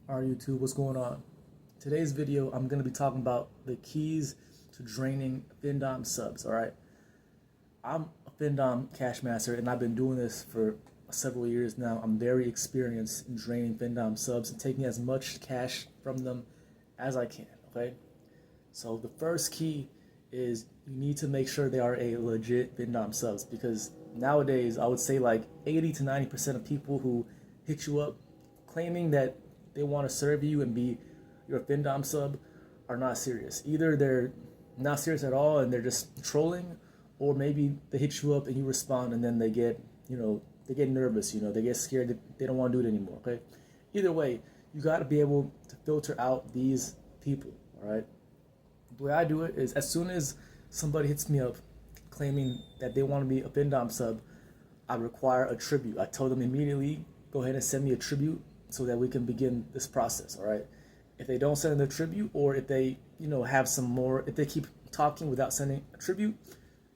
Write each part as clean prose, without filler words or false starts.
Alright YouTube, what's going on? Today's video, I'm going to be talking about the keys to draining Findom subs, alright? I'm a Findom cash master and I've been doing this for several years now. I'm very experienced in draining Findom subs and taking as much cash from them as I can, okay? So the first key is you need to make sure they are a legit Findom subs, because nowadays I would say like 80 to 90% of people who hit you up claiming that they want to serve you and be your Findom sub are not serious. Either they're not serious at all and they're just trolling, or maybe they hit you up and you respond and then they get, they get nervous, they get scared, they don't want to do it anymore, okay? Either way, you got to be able to filter out these people, all right? The way I do it is, as soon as somebody hits me up claiming that they want to be a Findom sub, I require a tribute. I tell them immediately, go ahead and send me a tribute so that we can begin this process, all right? If they don't send the tribute, or if they, have some more, if they keep talking without sending a tribute,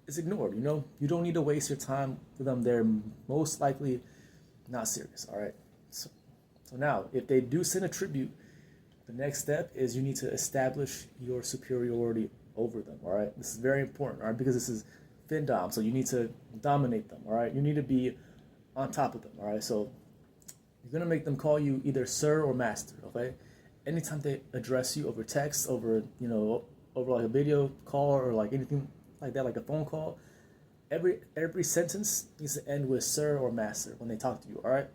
it's ignored, You don't need to waste your time with them. They're most likely not serious, all right? So now, if they do send a tribute, the next step is you need to establish your superiority over them, all right? This is very important, all right? Because this is Findom, so you need to dominate them, all right? You need to be on top of them, all right? So you're gonna make them call you either sir or master, okay? Anytime they address you over text, over over like a video call or like anything like that, like a phone call, every sentence needs to end with sir or master when they talk to you, all right?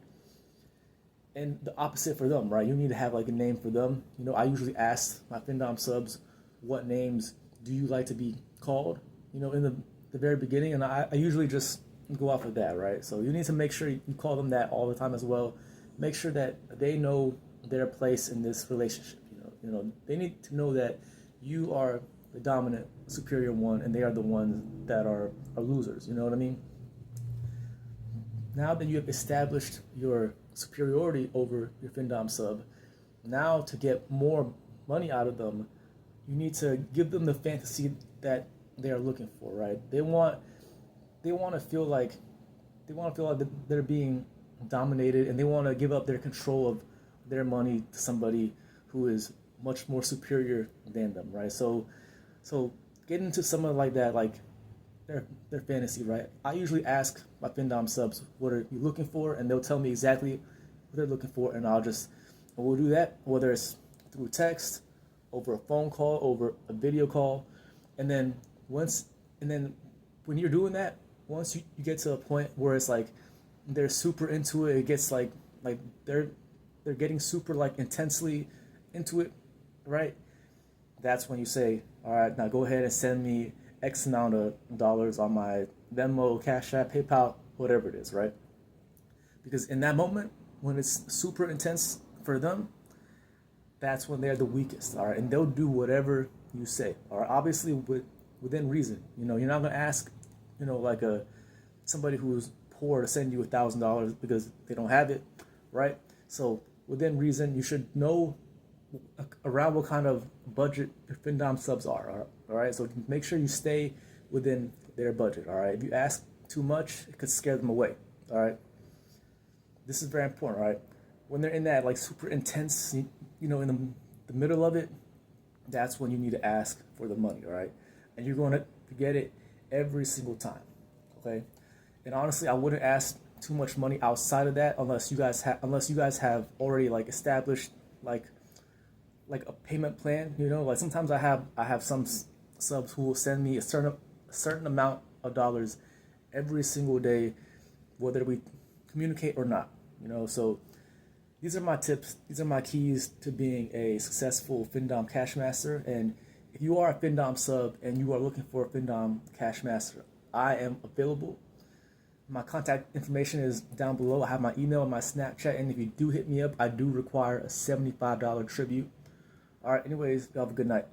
And the opposite for them, right? You need to have like a name for them. I usually ask my Findom subs, what names do you like to be called? In the very beginning, and I usually just go off of that, right? So you need to make sure you call them that all the time as well. Make sure that they know their place in this relationship. They need to know that you are the dominant, superior one, and they are the ones that are losers. You know what I mean? Now that you have established your superiority over your Findom sub, now to get more money out of them, you need to give them the fantasy that they are looking for, right? They want to feel like they're being dominated, and they want to give up their control of their money to somebody who is much more superior than them, right? So get into someone like that, like their fantasy, right? I usually ask my Findom subs, what are you looking for? And they'll tell me exactly what they're looking for, and we'll do that, whether it's through text, over a phone call, over a video call, and then when you're doing that, once you get to a point where it's like they're super into it, it gets like they're getting super like intensely into it, right? That's when you say, all right, now go ahead and send me X amount of dollars on my Venmo, Cash App, PayPal, whatever it is, right? Because in that moment, when it's super intense for them, that's when they're the weakest, all right? And they'll do whatever you say, all right? Obviously within reason. You're not gonna ask, like somebody who's poor to send you $1,000 because they don't have it, right? So within reason, you should know around what kind of budget your Findom subs are, all right? So make sure you stay within their budget, all right? If you ask too much, it could scare them away, all right? This is very important, all right? When they're in that like super intense, in the middle of it, that's when you need to ask for the money, all right? And you're going to get it every single time, okay? And honestly, I wouldn't ask too much money outside of that unless you guys have already like established like a payment plan. Like sometimes I have some subs who will send me a certain amount of dollars every single day, whether we communicate or not. So these are my tips. These are my keys to being a successful Findom cash master. And if you are a Findom sub and you are looking for a Findom cash master, I am available. My contact information is down below. I have my email and my Snapchat, and if you do hit me up, I do require a $75 tribute. All right, anyways, y'all have a good night.